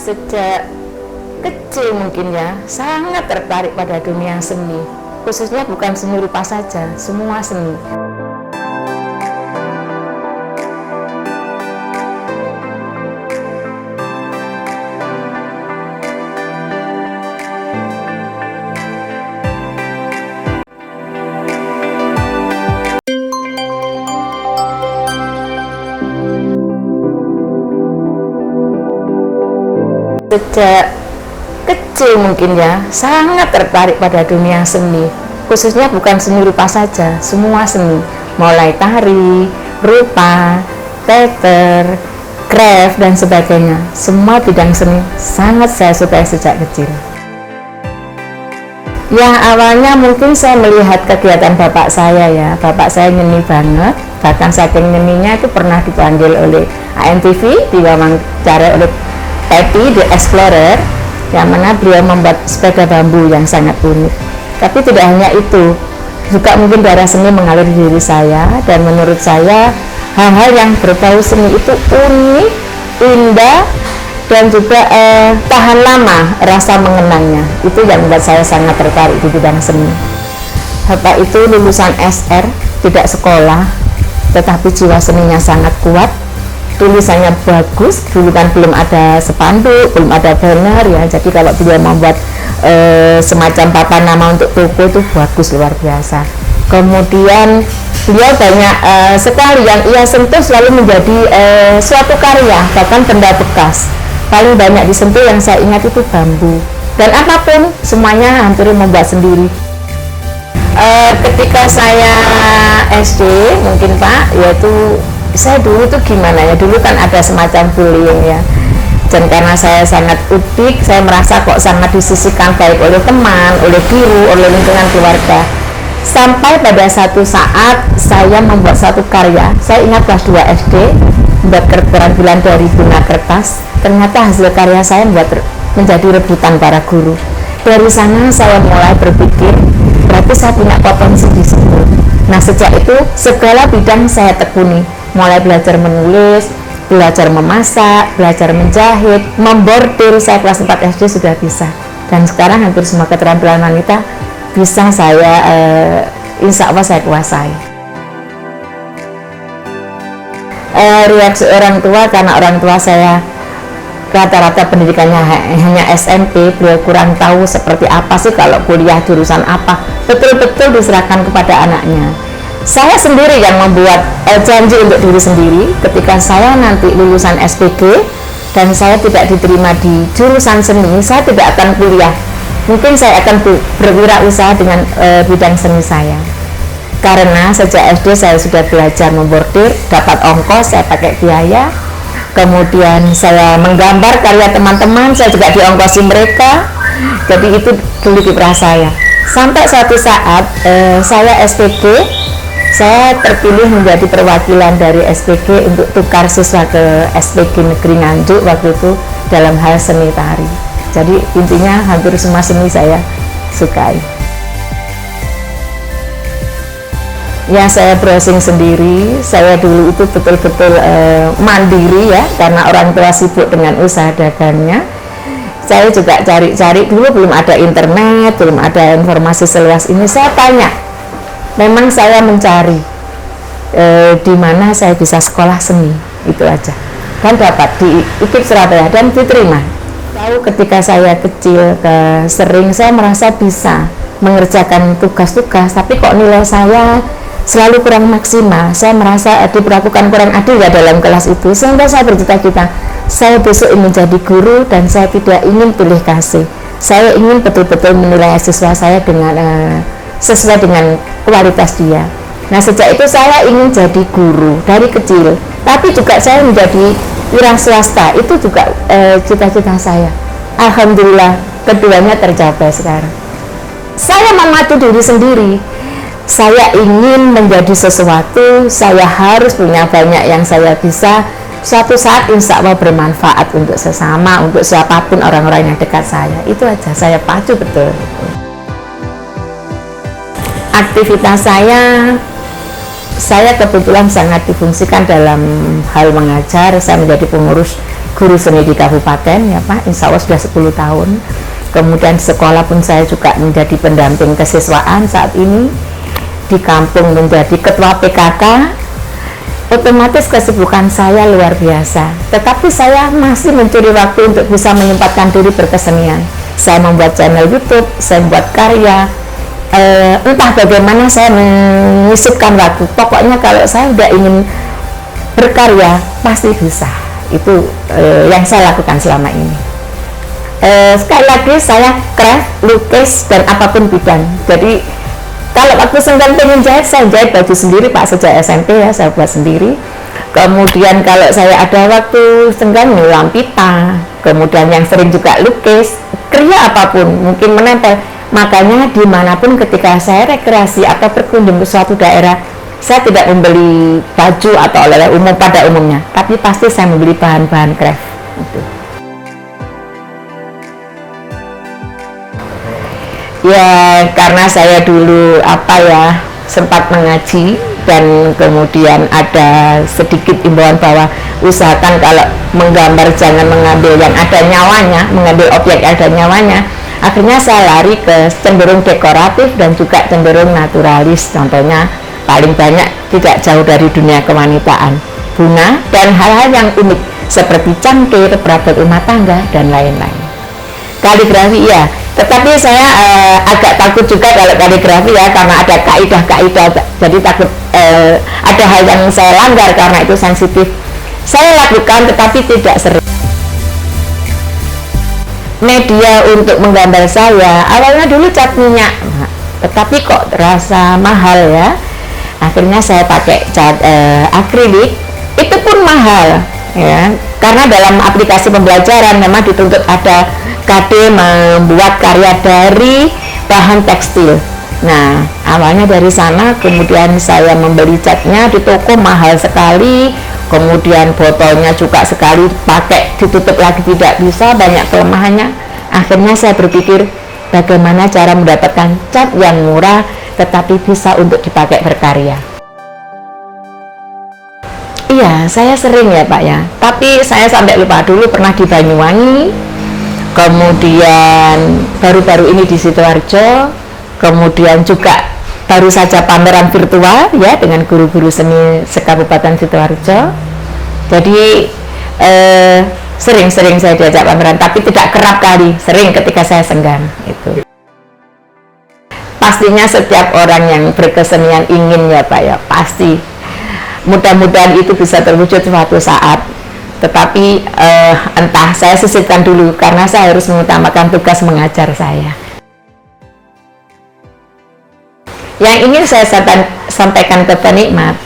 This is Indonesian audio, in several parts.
Sejak kecil mungkin ya, sangat tertarik pada dunia seni. Khususnya bukan seni rupa saja, semua seni. Sejak kecil mungkin ya, sangat tertarik pada dunia seni. Khususnya bukan seni rupa saja, semua seni. Mulai tari, rupa, teater, craft, dan sebagainya. Semua bidang seni sangat saya sukai sejak kecil. Ya, awalnya mungkin saya melihat kegiatan bapak saya ya. Bapak saya nyeni banget, bahkan saking nyeninya itu pernah dipanggil oleh ANTV, diwawancara oleh Happy the Explorer, yang mana beliau membuat sepeda bambu yang sangat unik. Tapi tidak hanya itu, juga mungkin darah seni mengalir di diri saya, dan menurut saya hal-hal yang berbau seni itu unik, indah, dan juga tahan lama rasa mengenangnya. Itu yang membuat saya sangat tertarik di bidang seni. Bapak itu lulusan SR, tidak sekolah, tetapi jiwa seninya sangat kuat. Tulisannya bagus, dulu kan belum ada spanduk, belum ada banner ya, jadi kalau beliau membuat semacam papan nama untuk toko itu bagus, luar biasa. Kemudian beliau banyak sekali yang ia sentuh selalu menjadi suatu karya, bahkan benda bekas. Paling banyak disentuh yang saya ingat itu bambu, dan apapun semuanya hampir membuat sendiri. Ketika saya SD mungkin Pak, yaitu saya dulu tuh gimana ya, dulu kan ada semacam bullying ya, dan karena saya sangat udik, saya merasa kok sangat disisihkan baik oleh teman, oleh guru, oleh lingkungan keluarga. Sampai pada satu saat saya membuat satu karya, saya ingat kelas 2 SD, membuat keterampilan dari guna kertas. Ternyata hasil karya saya menjadi rebutan para guru. Dari sana saya mulai berpikir, berarti saya punya potensi di situ. Nah, sejak itu segala bidang saya tekuni, mulai belajar menulis, belajar memasak, belajar menjahit, membordir. Saya kelas 4 SD sudah bisa, dan sekarang hampir semua keterampilan wanita bisa saya insya Allah saya kuasai. Reaksi orang tua, karena orang tua saya rata-rata pendidikannya hanya SMP, beliau kurang tahu seperti apa sih kalau kuliah jurusan apa, betul-betul diserahkan kepada anaknya. Saya sendiri yang membuat janji untuk diri sendiri ketika saya nanti lulusan SPG dan saya tidak diterima di jurusan seni, saya tidak akan kuliah. Mungkin saya akan berwirausaha dengan bidang seni saya. Karena sejak SD saya sudah belajar membordir, dapat ongkos, saya pakai biaya. Kemudian saya menggambar karya teman-teman, saya juga diongkosi mereka. Jadi itu dulu kiprah saya. Sampai suatu saat saya SPG, saya terpilih menjadi perwakilan dari SPG untuk tukar siswa ke SPG Negeri Nganjuk waktu itu dalam hal seni tari. Jadi intinya hampir semua seni saya sukai. Ya, saya browsing sendiri. Saya dulu itu betul-betul mandiri ya, karena orang tua sibuk dengan usaha dagangnya. Saya juga cari-cari, dulu belum ada internet, belum ada informasi seluas ini. Saya tanya, memang saya mencari di mana saya bisa sekolah seni, itu aja. Dan dapat di IKIP Surabaya dan diterima. Tahu ketika saya kecil, sering saya merasa bisa mengerjakan tugas-tugas, tapi kok nilai saya selalu kurang maksimal. Saya merasa diperlakukan kurang adil ya dalam kelas itu, sehingga saya bercita-cita saya besok ingin menjadi guru, dan saya tidak ingin pilih kasih. Saya ingin betul-betul menilai siswa saya dengan sesuai dengan kualitas dia. Nah, sejak itu saya ingin jadi guru dari kecil, tapi juga saya menjadi wira swasta, itu juga cita-cita saya. Alhamdulillah keduanya tercapai sekarang. Saya memacu diri sendiri, saya ingin menjadi sesuatu, saya harus punya banyak yang saya bisa. Suatu saat insya Allah bermanfaat untuk sesama, untuk siapapun orang-orang yang dekat saya. Itu aja, saya pacu betul. Aktivitas saya kebetulan sangat difungsikan dalam hal mengajar. Saya menjadi pengurus guru seni di kabupaten ya Pak, insya Allah sudah 10 tahun. Kemudian sekolah pun saya juga menjadi pendamping kesiswaan saat ini, di kampung menjadi ketua PKK. Otomatis kesibukan saya luar biasa, tetapi saya masih mencuri waktu untuk bisa menyempatkan diri berkesenian. Saya membuat channel YouTube, saya membuat karya, entah bagaimana saya menyisipkan waktu. Pokoknya kalau saya udah ingin berkarya pasti bisa. Itu yang saya lakukan selama ini. Sekali lagi saya craft, lukis, dan apapun bidang. Jadi kalau waktu senggang pengen jahit, saya jahit baju sendiri Pak, sejak SMP ya saya buat sendiri. Kemudian kalau saya ada waktu senggang nyulam pita, kemudian yang sering juga lukis, kriya apapun, mungkin menempel. Makanya dimanapun ketika saya rekreasi atau berkunjung ke suatu daerah, saya tidak membeli baju atau oleh-oleh umum pada umumnya, tapi pasti saya membeli bahan-bahan craft. Gitu. Ya karena saya dulu sempat mengaji, dan kemudian ada sedikit imbauan bahwa usahakan kalau menggambar jangan mengambil yang ada nyawanya, mengambil objek yang ada nyawanya. Akhirnya saya lari ke cenderung dekoratif dan juga cenderung naturalis. Contohnya paling banyak tidak jauh dari dunia kewanitaan, bunga dan hal-hal yang unik seperti cangkir, perabot rumah tangga dan lain-lain. Kaligrafi ya, tetapi saya agak takut juga kalau kaligrafi ya, karena ada kaidah-kaidah, jadi takut ada hal yang saya langgar karena itu sensitif. Saya lakukan tetapi tidak sering. Media untuk menggambar saya awalnya dulu cat minyak, tetapi kok terasa mahal ya. Akhirnya saya pakai cat akrilik, itu pun mahal ya, karena dalam aplikasi pembelajaran memang dituntut ada KD membuat karya dari bahan tekstil. Nah awalnya dari sana, kemudian saya membeli catnya di toko mahal sekali, kemudian botolnya juga sekali pakai ditutup lagi tidak bisa, banyak kelemahannya. Akhirnya saya berpikir bagaimana cara mendapatkan cat yang murah tetapi bisa untuk dipakai berkarya. Iya, saya sering ya Pak ya, tapi saya sampai lupa, dulu pernah di Banyuwangi, kemudian baru-baru ini di Sidoarjo, kemudian juga baru saja pameran virtual ya dengan guru-guru seni sekabupaten Sidoarjo. Jadi sering-sering saya diajak pameran, tapi tidak kerap kali, sering ketika saya senggang itu. Pastinya setiap orang yang berkesenian ingin ya Pak ya, pasti mudah-mudahan itu bisa terwujud suatu saat. Tetapi entah, saya sisipkan dulu karena saya harus mengutamakan tugas mengajar saya. Yang ingin saya sampaikan ke penikmat,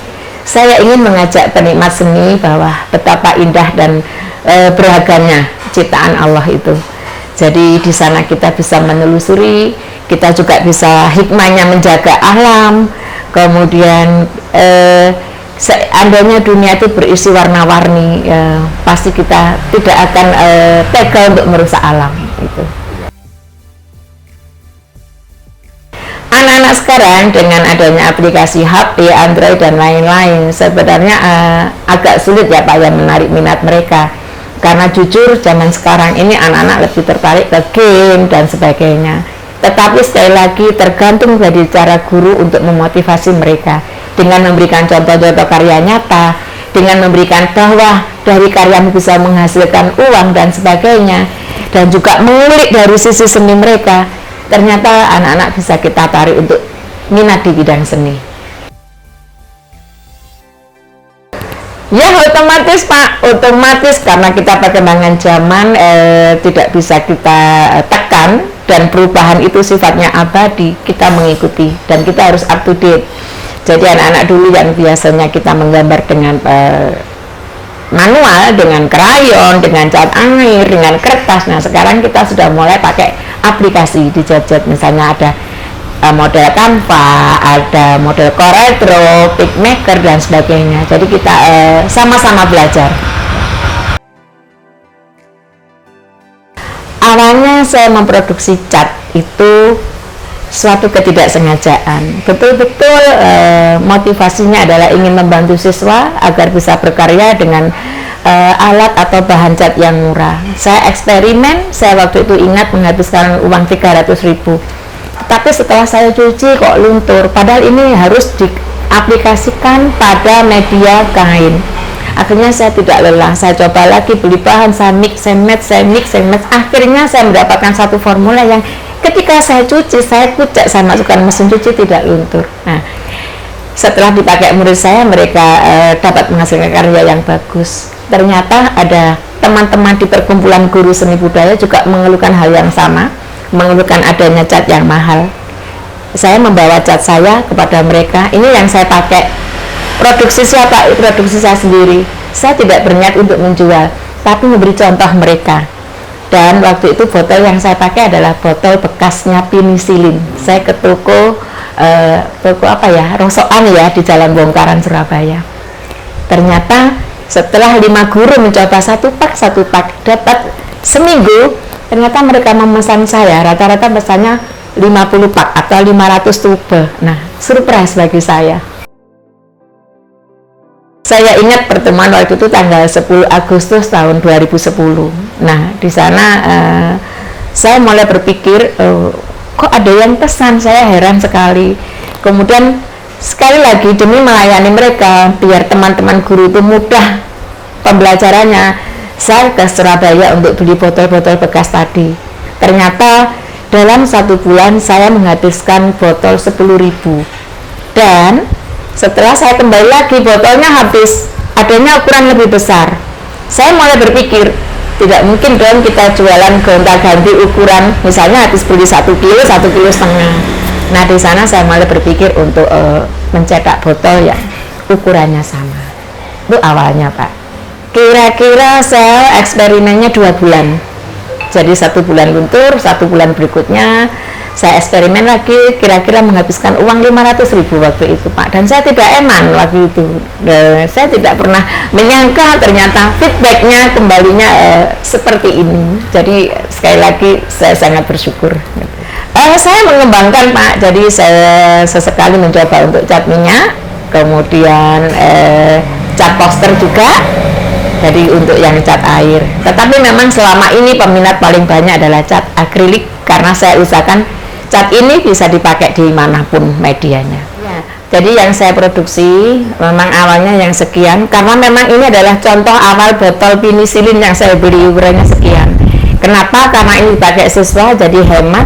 saya ingin mengajak penikmat seni bahwa betapa indah dan beragamnya ciptaan Allah itu. Jadi di sana kita bisa menelusuri, kita juga bisa hikmahnya menjaga alam. Kemudian seandainya dunia itu berisi warna-warni, pasti kita tidak akan tega untuk merusak alam itu. Anak-anak sekarang dengan adanya aplikasi HP, Android dan lain-lain sebenarnya agak sulit ya Pak ya menarik minat mereka, karena jujur zaman sekarang ini anak-anak lebih tertarik ke game dan sebagainya. Tetapi sekali lagi tergantung dari cara guru untuk memotivasi mereka dengan memberikan contoh-contoh karya nyata, dengan memberikan bahwa dari karyamu bisa menghasilkan uang dan sebagainya, dan juga mengulik dari sisi seni mereka. Ternyata anak-anak bisa kita tarik untuk minat di bidang seni. Ya otomatis Pak, otomatis karena kita perkembangan zaman tidak bisa kita tekan, dan perubahan itu sifatnya abadi, kita mengikuti dan kita harus up to date. Jadi anak-anak dulu yang biasanya kita menggambar dengan manual, dengan krayon, dengan cat air, dengan kertas. Nah sekarang kita sudah mulai pakai aplikasi di gadget, misalnya ada model Canva, ada model CorelDRAW, PicMaker dan sebagainya. Jadi kita sama-sama belajar. Awalnya saya memproduksi cat itu suatu ketidaksengajaan. Betul-betul motivasinya adalah ingin membantu siswa agar bisa berkarya dengan alat atau bahan cat yang murah. Saya eksperimen, saya waktu itu ingat menghabiskan uang 300.000. Tapi setelah saya cuci kok luntur, padahal ini harus diaplikasikan pada media kain. Akhirnya saya tidak lelah, saya coba lagi beli bahan, saya mix and match. Akhirnya saya mendapatkan satu formula yang ketika saya cuci, saya kucek, saya masukkan mesin cuci, tidak luntur. Nah, setelah dipakai murid saya, mereka dapat menghasilkan karya yang bagus. Ternyata ada teman-teman di perkumpulan guru seni budaya juga mengeluhkan hal yang sama, mengeluhkan adanya cat yang mahal. Saya membawa cat saya kepada mereka, ini yang saya pakai. Produksi siapa? Produksi saya sendiri. Saya tidak berniat untuk menjual, tapi memberi contoh mereka. Dan waktu itu botol yang saya pakai adalah botol bekasnya penisilin. Saya ke toko Rosokan ya, di Jalan Bongkaran, Surabaya. Ternyata setelah 5 guru mencoba satu pak dapat seminggu, ternyata mereka memesan saya, rata-rata pesannya 50 pak atau 500 tube. Nah, surprise bagi saya. Saya ingat pertemuan waktu itu tanggal 10 Agustus tahun 2010. Nah, di sana saya mulai berpikir, kok ada yang pesan, saya heran sekali. Kemudian sekali lagi demi melayani mereka, biar teman-teman guru itu mudah pembelajarannya, saya ke Surabaya untuk beli botol-botol bekas tadi. Ternyata dalam 1 bulan saya menghabiskan botol 10.000. Dan setelah saya kembali lagi, botolnya habis, adanya ukuran lebih besar. Saya mulai berpikir, tidak mungkin dong kita jualan gonta-ganti ukuran, misalnya habis beli 1 kilo, 1,5 kilo. Nah, di sana saya mulai berpikir untuk mencetak botol yang ukurannya sama. Itu awalnya, Pak. Kira-kira saya eksperimennya 2 bulan. Jadi 1 bulan luntur, 1 bulan berikutnya saya eksperimen lagi, kira-kira menghabiskan uang 500.000 waktu itu, Pak. Dan saya tidak eman waktu itu. Saya tidak pernah menyangka ternyata feedbacknya kembalinya seperti ini. Jadi sekali lagi saya sangat bersyukur. Saya mengembangkan, Pak. Jadi saya sesekali mencoba untuk cat minyak, kemudian cat poster juga. Jadi untuk yang cat air. Tetapi memang selama ini peminat paling banyak adalah cat akrilik, karena saya usahakan cat ini bisa dipakai dimanapun medianya. Ya. Jadi yang saya produksi memang awalnya yang sekian, karena memang ini adalah contoh awal botol penisilin yang saya beli, ukurannya sekian. Kenapa? Karena ini dipakai siswa, jadi hemat.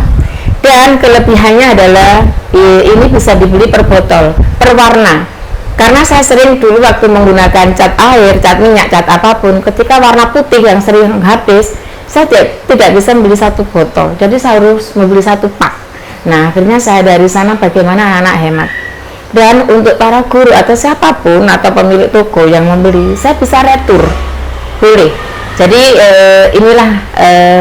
Dan kelebihannya adalah ini bisa dibeli per botol, per warna. Karena saya sering dulu waktu menggunakan cat air, cat minyak, cat apapun, ketika warna putih yang sering habis, saya tidak bisa membeli 1 botol, jadi saya harus membeli 1 pak. Nah, akhirnya saya dari sana bagaimana anak hemat. Dan untuk para guru atau siapapun atau pemilik toko yang membeli, saya bisa retur, boleh. Jadi inilah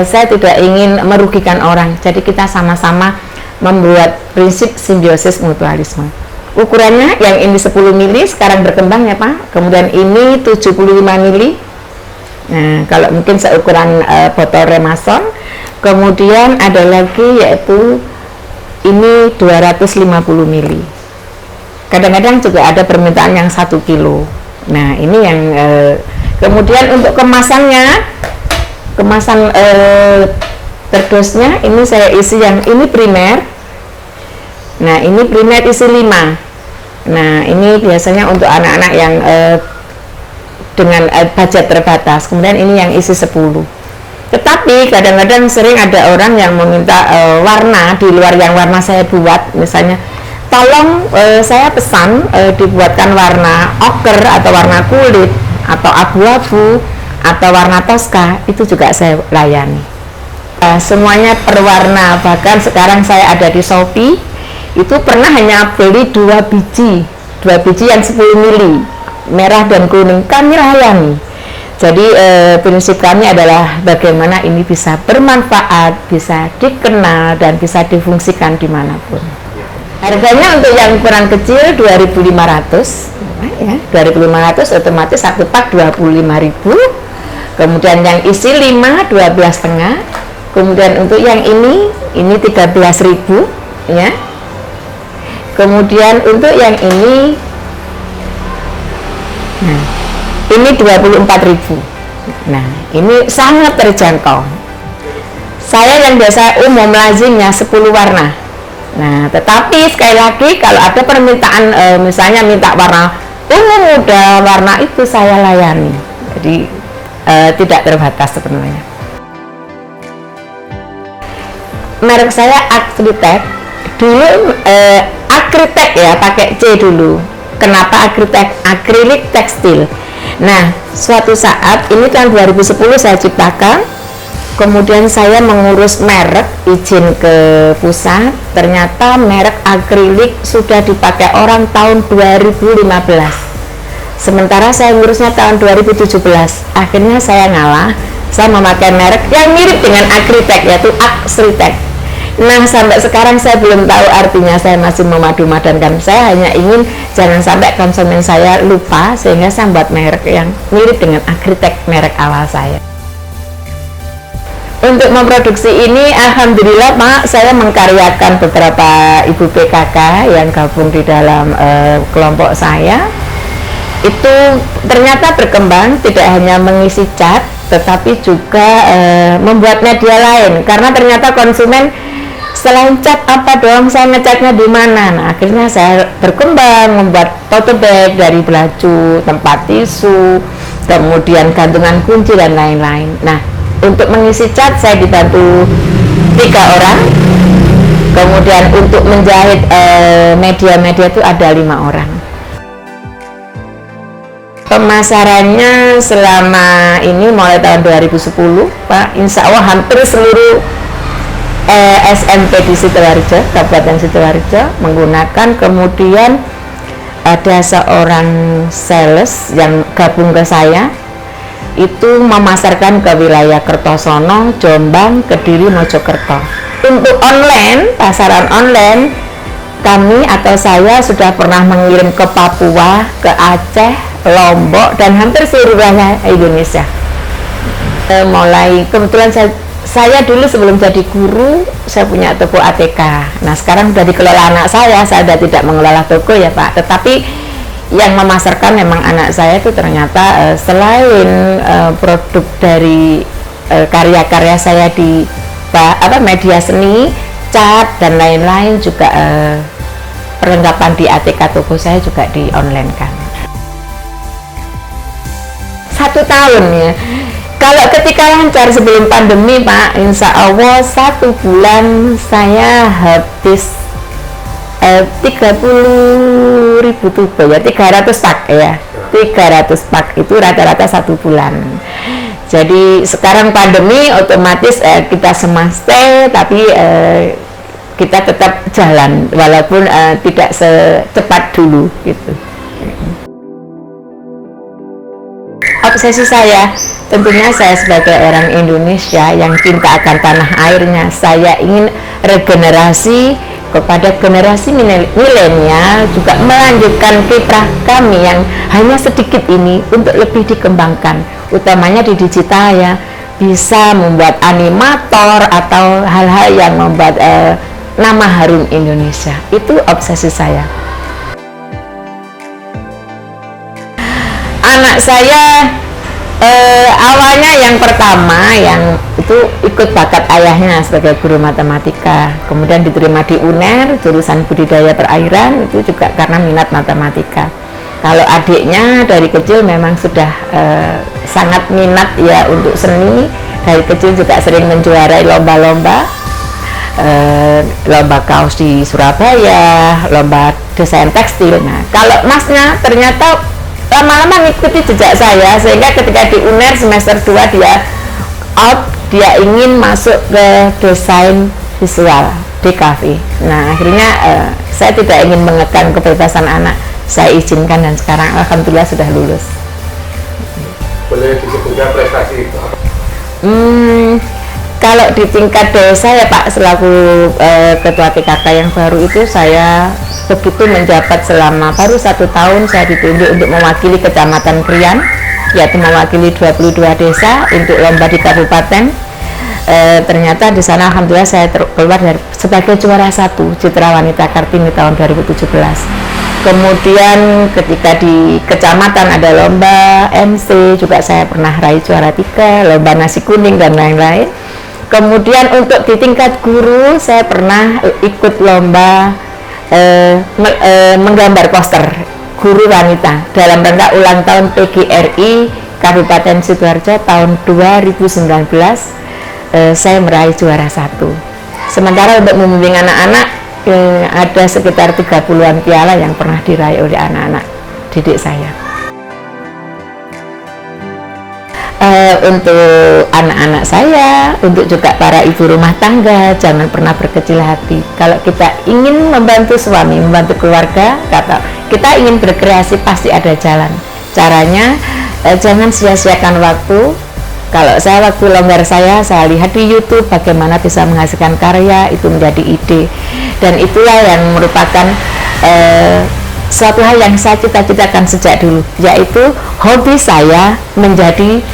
saya tidak ingin merugikan orang. Jadi kita sama-sama membuat prinsip simbiosis mutualisme. Ukurannya yang ini 10 mili, sekarang berkembang ya Pak. Kemudian ini 75 mili. Nah, kalau mungkin seukuran botol Remason. Kemudian ada lagi yaitu ini 250 mili. Kadang-kadang juga ada permintaan yang 1 kilo. Nah, ini yang kemudian untuk kemasannya, kemasan terdosnya ini saya isi yang ini primer. Nah, ini primer isi 5. Nah, ini biasanya untuk anak-anak yang dengan budget terbatas. Kemudian ini yang isi 10. Tetapi kadang-kadang sering ada orang yang meminta warna di luar yang warna saya buat. Misalnya, tolong saya pesan dibuatkan warna oker atau warna kulit atau abu-abu atau warna toska, itu juga saya layani. Semuanya per warna. Bahkan sekarang saya ada di Shopee, itu pernah hanya beli 2 biji yang 10 mili, merah dan kuning, kami layani. Jadi prinsip kami adalah bagaimana ini bisa bermanfaat, bisa dikenal, dan bisa difungsikan dimanapun. Harganya untuk yang ukuran kecil 2.500, ya, 2.500 otomatis 1 pak 25.000. Kemudian yang isi 5 12,5. Kemudian untuk yang ini 13.000, ya. Kemudian untuk yang ini, nah, Ini 24.000. Nah, ini sangat terjangkau. Saya yang biasa umum lazimnya 10 warna. Nah, tetapi sekali lagi kalau ada permintaan misalnya minta warna ungu muda, warna itu saya layani. Jadi tidak terbatas sebenarnya. Merek saya Akritek. Dulu Akritek ya, pakai C dulu. Kenapa Akritek? Akrilik tekstil. Nah, suatu saat ini tahun 2010 saya ciptakan. Kemudian saya mengurus merek, izin ke pusat. Ternyata merek akrilik sudah dipakai orang tahun 2015. Sementara saya ngurusnya tahun 2017. Akhirnya saya ngalah. Saya memakai merek yang mirip dengan Akritek, yaitu Aksritek. Nah, sampai sekarang saya belum tahu artinya, saya masih memadu-madankan. Saya hanya ingin jangan sampai konsumen saya lupa, sehingga saya buat merek yang mirip dengan Akritek, merek awal saya. Untuk memproduksi ini, alhamdulillah Pak, saya mengkaryakan beberapa ibu PKK yang gabung di dalam kelompok saya. Itu ternyata berkembang, tidak hanya mengisi cat, tetapi juga membuat media lain. Karena ternyata konsumen selain cat apa dong, saya ngecatnya di mana? Nah, akhirnya saya berkembang membuat tote bag dari baju, tempat tisu, kemudian gantungan kunci dan lain-lain. Nah, untuk mengisi cat saya dibantu 3 orang. Kemudian untuk menjahit media-media itu ada 5 orang. Pemasarannya selama ini mulai tahun 2010 Pak, insya Allah hampir seluruh SMP di Sidoarjo, Kabupaten Sidoarjo menggunakan. Kemudian ada seorang sales yang gabung ke saya, itu memasarkan ke wilayah Kertosono, Jombang, Kediri, Mojokerto. Untuk online, pasaran online, kami atau saya sudah pernah mengirim ke Papua, ke Aceh, Lombok, dan hampir seluruh wilayah Indonesia. Mulai kebetulan saya dulu sebelum jadi guru, saya punya toko ATK. Nah, sekarang sudah dikelola anak saya sudah tidak mengelola toko ya Pak, tetapi yang memasarkan memang anak saya. Itu ternyata selain produk dari karya-karya saya di media seni, cat dan lain-lain, juga perlengkapan di ATK toko saya juga di online kan. 1 tahun ya. Kalau ketika lancar sebelum pandemi Pak, insya Allah 1 bulan saya habis 30.000 tubuh ya, 300 pak ya, 300 pak itu rata-rata 1 bulan. Jadi sekarang pandemi otomatis kita stay, tapi kita tetap jalan walaupun tidak secepat dulu gitu. Obsesi saya, tentunya saya sebagai orang Indonesia yang cinta akan tanah airnya, saya ingin regenerasi kepada generasi milenial, juga melanjutkan kiprah kami yang hanya sedikit ini untuk lebih dikembangkan, utamanya di digital ya, bisa membuat animator atau hal-hal yang membuat nama harum Indonesia. Itu obsesi saya. Anak saya awalnya yang pertama yang itu ikut bakat ayahnya sebagai guru matematika, kemudian diterima di UNER jurusan budidaya perairan, itu juga karena minat matematika. Kalau adiknya dari kecil memang sudah sangat minat ya untuk seni, dari kecil juga sering menjuarai lomba-lomba, lomba kaos di Surabaya, lomba desain tekstil. Nah, kalau masnya ternyata lama-lama mengikuti jejak saya, sehingga ketika di UNER semester 2 dia out, dia ingin masuk ke desain visual DKV. Nah, akhirnya saya tidak ingin mengekang kebebasan anak, saya izinkan dan sekarang alhamdulillah sudah lulus. Boleh disebutkan prestasi itu apa? Kalau di tingkat desa ya Pak, selaku ketua PKK yang baru itu, saya begitu menjabat selama baru 1 tahun, saya ditunjuk untuk mewakili Kecamatan Krian, yaitu mewakili 22 desa untuk lomba di kabupaten. Ternyata di sana alhamdulillah saya keluar sebagai juara 1 Citra Wanita Kartini tahun 2017. Kemudian ketika di kecamatan ada lomba MC juga saya pernah raih juara 3, lomba nasi kuning dan lain-lain. Kemudian untuk di tingkat guru saya pernah ikut lomba menggambar poster guru wanita dalam rangka ulang tahun PGRI Kabupaten Sidoarjo tahun 2019. Saya meraih juara 1. Sementara untuk membimbing anak-anak ada sekitar 30-an piala yang pernah diraih oleh anak-anak didik saya. Untuk anak-anak saya, untuk juga para ibu rumah tangga, jangan pernah berkecil hati. Kalau kita ingin membantu suami, membantu keluarga, kita ingin berkreasi, pasti ada jalan. Caranya jangan sia-siakan waktu. Kalau saya waktu longgar saya lihat di YouTube bagaimana bisa menghasilkan karya, itu menjadi ide, dan itulah yang merupakan suatu hal yang saya cita-citakan sejak dulu, yaitu hobi saya menjadi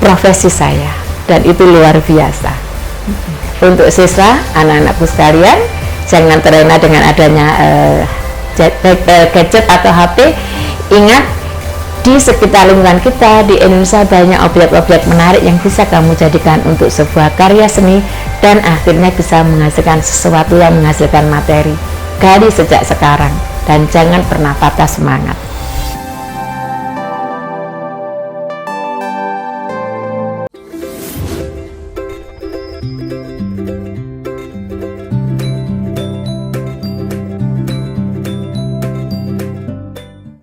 profesi saya, dan itu luar biasa. Untuk siswa, anak-anakku sekalian, jangan terlena dengan adanya gadget atau HP. Ingat, di sekitar lingkungan kita di Indonesia banyak objek-objek menarik yang bisa kamu jadikan untuk sebuah karya seni dan akhirnya bisa menghasilkan sesuatu yang menghasilkan materi. Gali sejak sekarang dan jangan pernah patah semangat.